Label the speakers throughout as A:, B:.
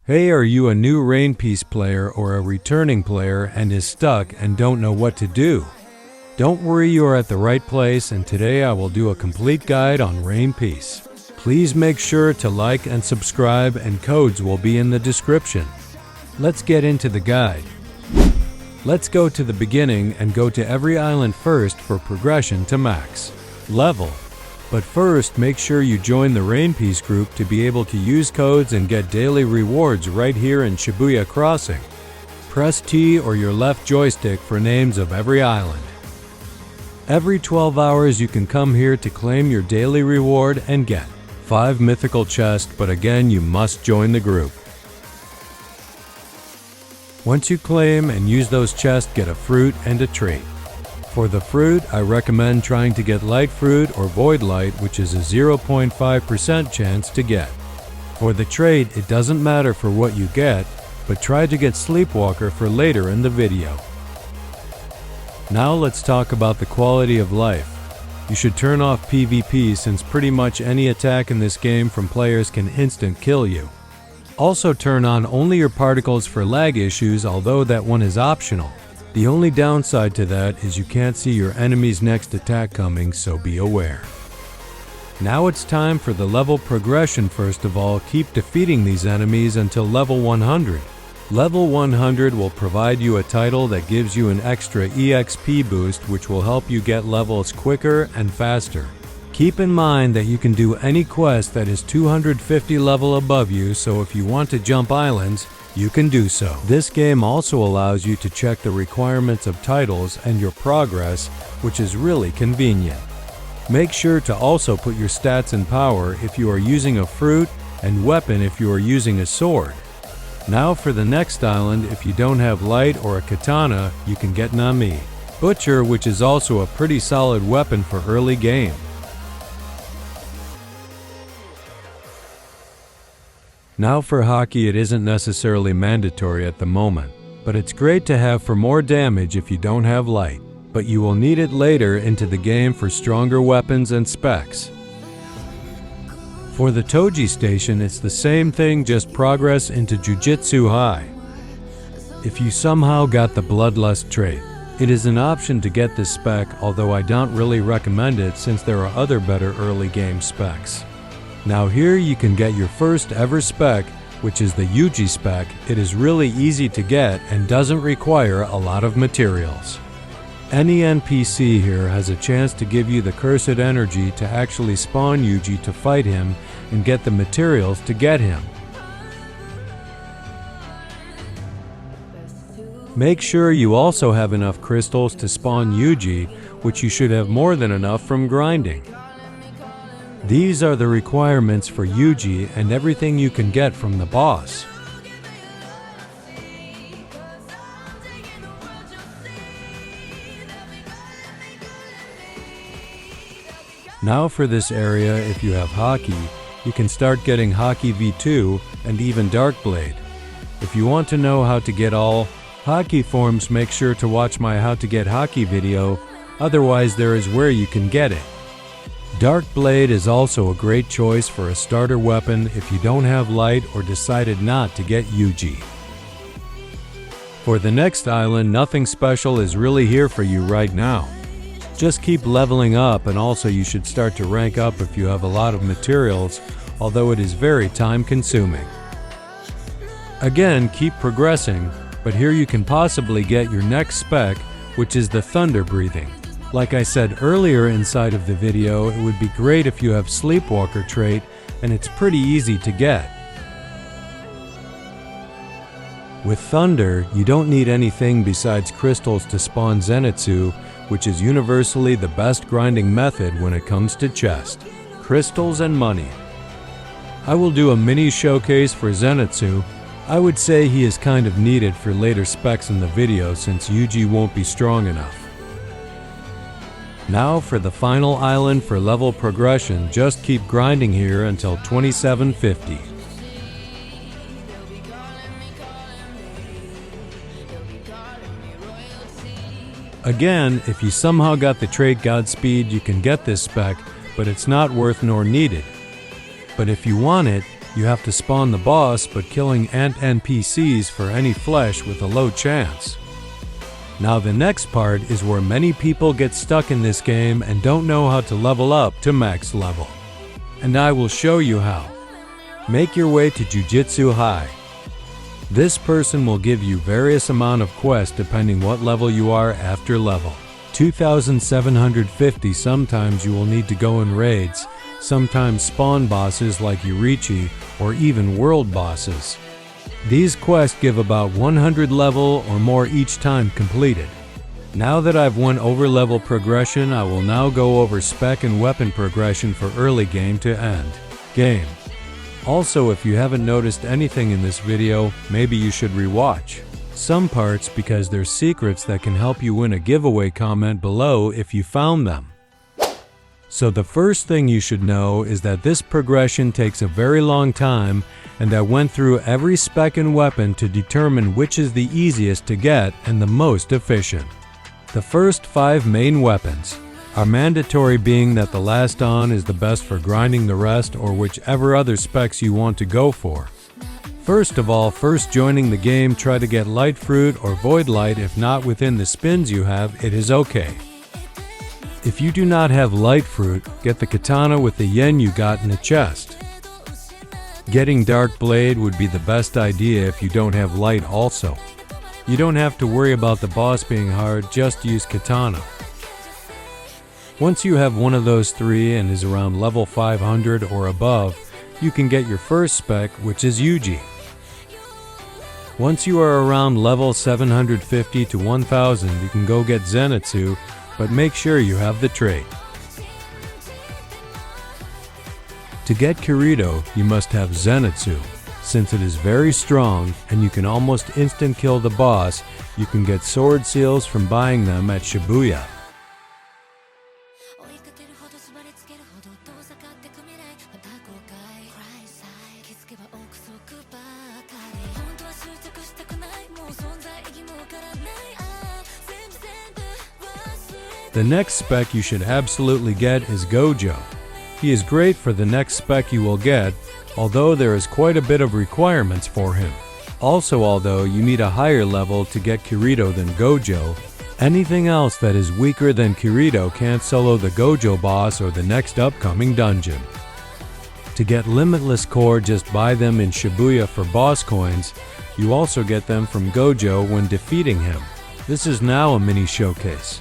A: Hey, are you a new Rain Piece player or a returning player and is stuck and don't know what to do? Don't worry, you are at the right place, and today I will do a complete guide on Rain Piece. Please make sure to like and subscribe, and codes will be in the description. Let's get into the guide. Let's go to the beginning and go to every island first for progression to max level. But first, make sure you join the Rain Piece group to be able to use codes and get daily rewards right here in Shibuya Crossing. Press T or your left joystick for names of every island. Every 12 hours you can come here to claim your daily reward and get 5 mythical chests, but again you must join the group. Once you claim and use those chests, get a fruit and a trait. For the fruit, I recommend trying to get light fruit or void light, which is a 0.5% chance to get. For the trait, it doesn't matter for what you get, but try to get Sleepwalker for later in the video. Now let's talk about the quality of life. You should turn off PvP, since pretty much any attack in this game from players can instant kill you. Also turn on only your particles for lag issues, although that one is optional. The only downside to that is you can't see your enemy's next attack coming, so be aware. Now it's time for the level progression. First of all, keep defeating these enemies until level 100. Level 100 will provide you a title that gives you an extra EXP boost, which will help you get levels quicker and faster. Keep in mind that you can do any quest that is 250 level above you, so if you want to jump islands, you can do so. This game also allows you to check the requirements of titles and your progress, which is really convenient. Make sure to also put your stats and power if you are using a fruit, and weapon if you are using a sword. Now for the next island, if you don't have light or a katana, you can get Nami Butcher, which is also a pretty solid weapon for early game. Now for Haki, it isn't necessarily mandatory at the moment, but it's great to have for more damage if you don't have light, but you will need it later into the game for stronger weapons and specs. For the Toji station, it's the same thing, just progress into Jujutsu High. If you somehow got the Bloodlust trait, it is an option to get this spec, although I don't really recommend it since there are other better early game specs. Now here you can get your first ever spec, which is the Yuji spec. It is really easy to get and doesn't require a lot of materials. Any NPC here has a chance to give you the cursed energy to actually spawn Yuji to fight him and get the materials to get him. Make sure you also have enough crystals to spawn Yuji, which you should have more than enough from grinding. These are the requirements for Yuji and everything you can get from the boss. Now for this area, if you have Haki, you can start getting Haki V2 and even Darkblade. If you want to know how to get all Haki forms, make sure to watch my How to Get Haki video, otherwise there is where you can get it. Darkblade is also a great choice for a starter weapon if you don't have light or decided not to get Yuji. For the next island, nothing special is really here for you right now. Just keep leveling up, and also you should start to rank up if you have a lot of materials, although it is very time consuming. Again, keep progressing, but here you can possibly get your next spec, which is the Thunder Breathing. Like I said earlier inside of the video, it would be great if you have Sleepwalker trait, and it's pretty easy to get. With Thunder, you don't need anything besides crystals to spawn Zenitsu, which is universally the best grinding method when it comes to chest, crystals and money. I will do a mini showcase for Zenitsu. I would say he is kind of needed for later specs in the video since Yuji won't be strong enough. Now for the final island for level progression, just keep grinding here until 2750. Again, if you somehow got the trait Godspeed, you can get this spec, but it's not worth nor needed. But if you want it, You have to spawn the boss, but killing ant NPCs for any flesh with a low chance. Now the next part is where many people get stuck in this game and don't know how to level up to max level. And I will show you how. Make your way to Jujutsu High. This person will give you various amount of quests depending what level you are after level. 2,750 sometimes you will need to go in raids, sometimes spawn bosses like Yurichi or even world bosses. These quests give about 100 level or more each time completed. Now that I've went over level progression, I will now go over spec and weapon progression for early game to end game. Also, if you haven't noticed anything in this video, maybe you should rewatch some parts because there's secrets that can help you win a giveaway. Comment below if you found them. So the first thing you should know is that this progression takes a very long time, and I went through every spec and weapon to determine which is the easiest to get and the most efficient. The first 5 main weapons are mandatory, being that the last on is the best for grinding the rest or whichever other specs you want to go for. First of all, first joining the game, try to get light fruit or void light. If not within the spins you have, it is okay. If you do not have light fruit, get the katana with the yen you got in the chest. Getting dark blade would be the best idea if you don't have light also. You don't have to worry about the boss being hard, just use katana. Once you have one of those 3 and is around level 500 or above, you can get your first spec, which is Yuji. Once you are around level 750 to 1000, you can go get Zenitsu, but make sure you have the trait. To get Kirito, you must have Zenitsu. Since it is very strong and you can almost instant kill the boss, you can get sword seals from buying them at Shibuya. The next spec you should absolutely get is Gojo. He is great for the next spec you will get, although there is quite a bit of requirements for him. Also, although you need a higher level to get Kirito than Gojo, anything else that is weaker than Kirito can't solo the Gojo boss or the next upcoming dungeon. To get limitless core, just buy them in Shibuya for boss coins. You also get them from Gojo when defeating him. This is now a mini showcase.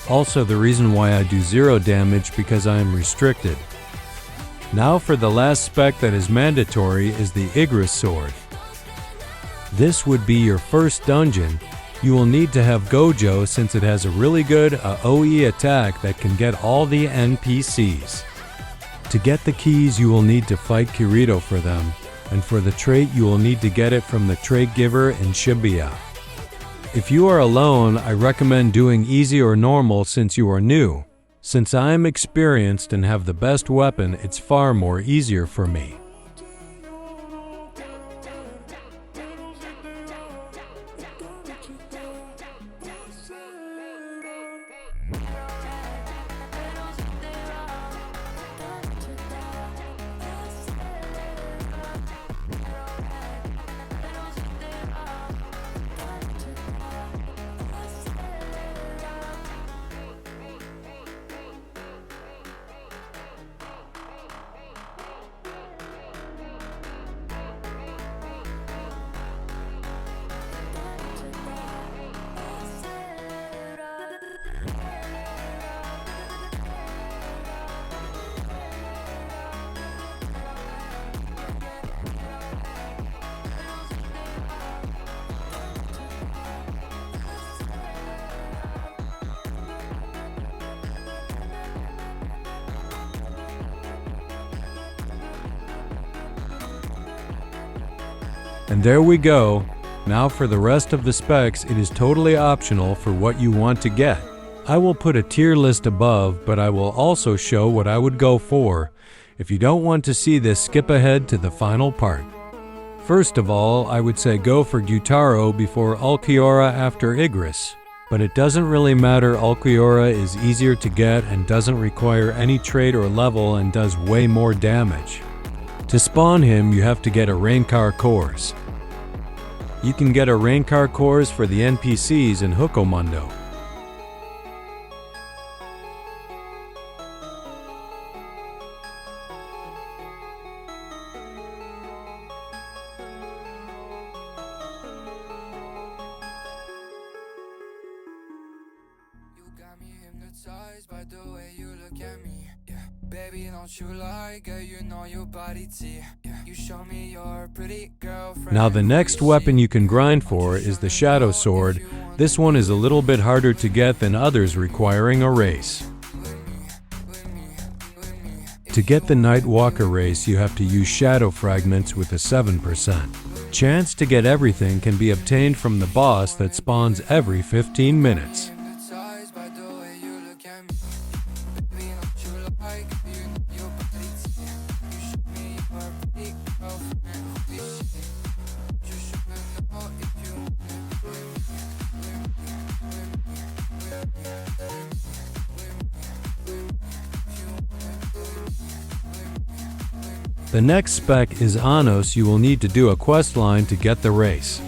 A: Also, the reason why I do 0 damage because I am restricted. Now for the last spec that is mandatory is the Igris sword. This would be your first dungeon. You will need to have Gojo since it has a really good AOE attack that can get all the NPCs. To get the keys you will need to fight Kirito for them, and for the trait you will need to get it from the trait giver in Shibuya. If you are alone, I recommend doing easy or normal since you are new. Since I am experienced and have the best weapon, it's far more easier for me. And there we go. Now for the rest of the specs, it is totally optional for what you want to get. I will put a tier list above, but I will also show what I would go for. If you don't want to see this, skip ahead to the final part. First of all, I would say go for Gyutaro before Ulquiorra after Igris. But it doesn't really matter, Ulquiorra is easier to get and doesn't require any trait or level and does way more damage. To spawn him, you have to get a Raincar Cores. You can get a Raincar Cores for the NPCs in HUGEBALANCINGPATCH.
B: By the way you look at me, yeah. Baby, don't you lie, girl, you know your body T, yeah. You show me your pretty girlfriend.
A: Now the next weapon you can grind for is the Shadow Sword. This one is a little bit harder to get than others, requiring a race. To get the Nightwalker race, you have to use Shadow Fragments with a 7%. Chance to get everything can be obtained from the boss that spawns every 15 minutes. The next spec is Anos. You will need to do a quest line to get the race.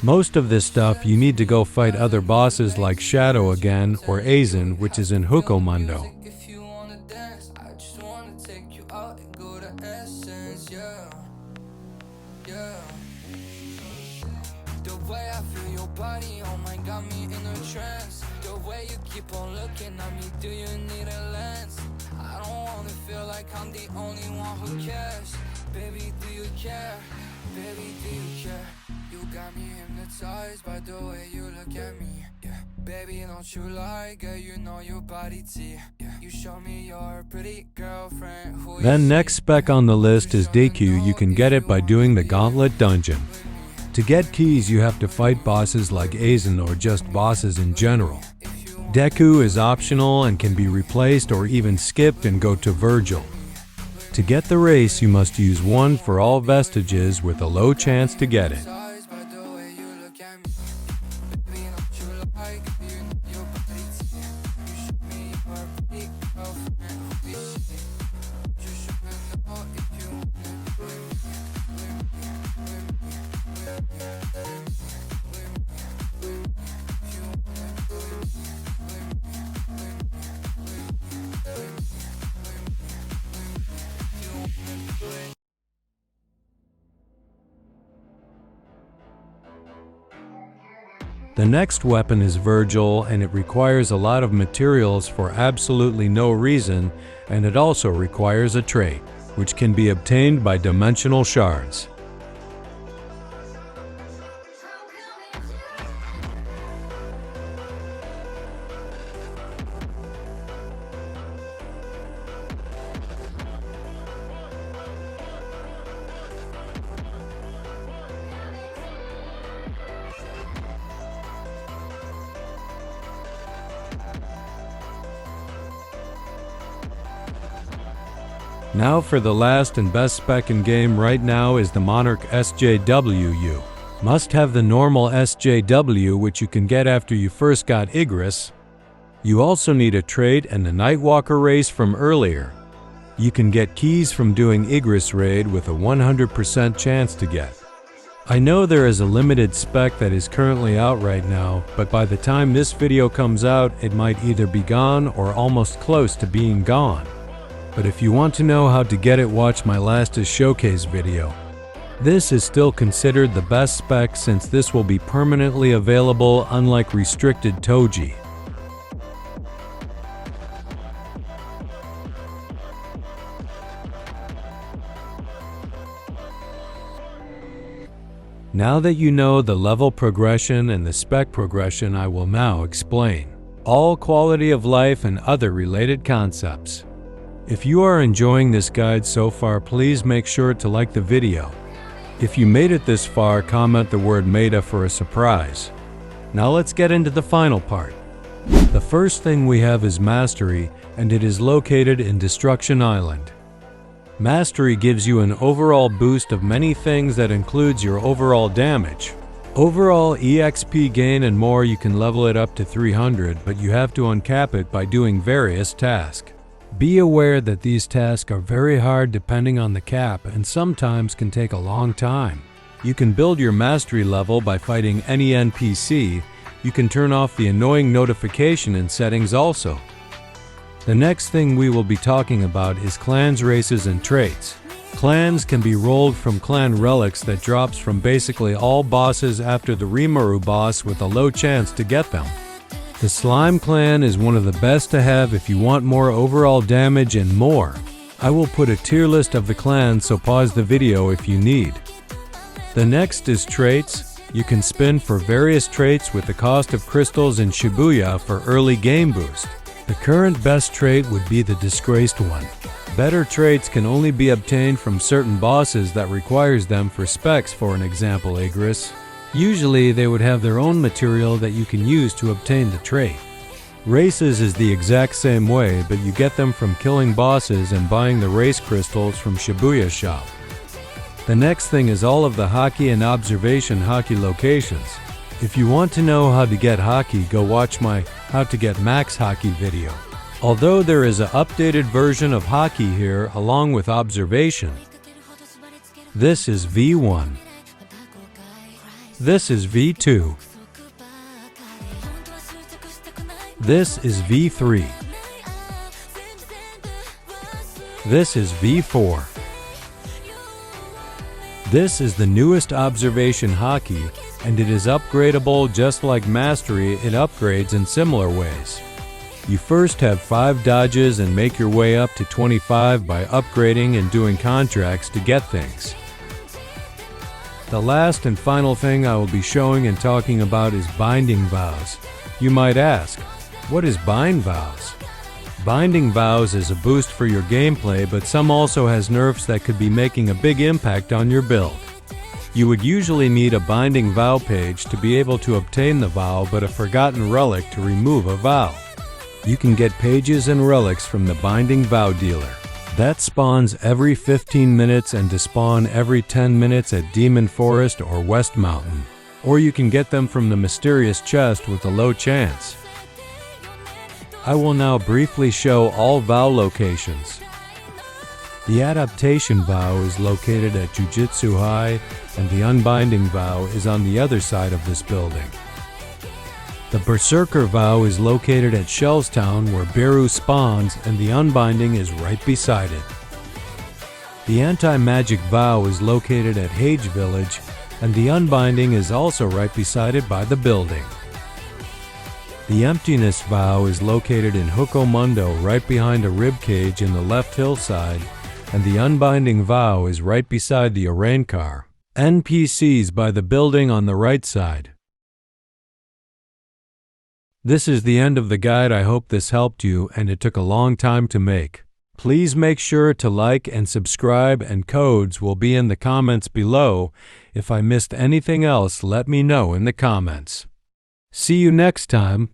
A: Most of this stuff you need to go fight other bosses like Shadow again or Azen, which is in HUGEBALANCINGPATCH.
B: I'm the only one who cares. Baby, do you care? Baby, do you care? You got me hypnotized by the way you look at me, yeah. Baby, don't you lie, girl, you know your body T, yeah. You show me your pretty girlfriend.
A: Then next spec on the list is DQ. You can get it by doing the Gauntlet Dungeon. To get keys, you have to fight bosses like Azen or just bosses in general. Deku is optional and can be replaced or even skipped and go to Virgil. To get the race, you must use one for all vestiges with a low chance to get it. The next weapon is Virgil, and it requires a lot of materials for absolutely no reason, and it also requires a trait, which can be obtained by dimensional shards. Now for the last and best spec in game right now is the Monarch SJW. You must have the normal SJW, which you can get after you first got Igris. You also need a trait and the Nightwalker race from earlier. You can get keys from doing Igris raid with a 100% chance to get. I know there is a limited spec that is currently out right now, but by the time this video comes out, it might either be gone or almost close to being gone. But if you want to know how to get it, watch my last showcase video. This is still considered the best spec since this will be permanently available, unlike restricted Toji. Now that you know the level progression and the spec progression, I will now explain all quality of life and other related concepts. If you are enjoying this guide so far, please make sure to like the video. If you made it this far, comment the word META for a surprise. Now let's get into the final part. The first thing we have is Mastery, and it is located in Destruction Island. Mastery gives you an overall boost of many things that includes your overall damage. Overall EXP gain and more. You can level it up to 300, but you have to uncap it by doing various tasks. Be aware that these tasks are very hard depending on the cap and sometimes can take a long time. You can build your mastery level by fighting any NPC. You can turn off the annoying notification in settings also. The next thing we will be talking about is clans, races, and traits. Clans can be rolled from clan relics that drops from basically all bosses after the Rimuru boss with a low chance to get them. The Slime clan is one of the best to have if you want more overall damage and more. I will put a tier list of the clans, so pause the video if you need. The next is traits. You can spin for various traits with the cost of crystals in Shibuya for early game boost. The current best trait would be the Disgraced one. Better traits can only be obtained from certain bosses that requires them for specs, for an example Igris. Usually they would have their own material that you can use to obtain the trait. Races is the exact same way, but you get them from killing bosses and buying the race crystals from Shibuya shop. The next thing is all of the hockey and observation hockey locations. If you want to know how to get hockey, go watch my How to Get Max Hockey video. Although there is an updated version of hockey here along with observation. This is V1. This is V2. This is V3. This is V4. This is the newest observation hockey, and it is upgradable just like Mastery. It upgrades in similar ways. You first have 5 dodges and make your way up to 25 by upgrading and doing contracts to get things. The last and final thing I will be showing and talking about is Binding Vows. You might ask, what is Bind Vows? Binding Vows is a boost for your gameplay, but some also has nerfs that could be making a big impact on your build. You would usually need a Binding Vow page to be able to obtain the vow, but a Forgotten Relic to remove a vow. You can get pages and relics from the Binding Vow dealer. That spawns every 15 minutes and despawn every 10 minutes at Demon Forest or West Mountain. Or you can get them from the mysterious chest with a low chance. I will now briefly show all vow locations. The Adaptation Vow is located at Jujutsu High, and the Unbinding Vow is on the other side of this building. The Berserker Vow is located at Shellstown, where Beru spawns, and the Unbinding is right beside it. The Anti-Magic Vow is located at Hage Village, and the Unbinding is also right beside it by the building. The Emptiness Vow is located in Hukomundo, right behind a ribcage in the left hillside, and the Unbinding Vow is right beside the Arrancar. NPCs by the building on the right side. This is the end of the guide. I hope this helped you, and it took a long time to make. Please make sure to like and subscribe, and codes will be in the comments below. If I missed anything else, let me know in the comments. See you next time.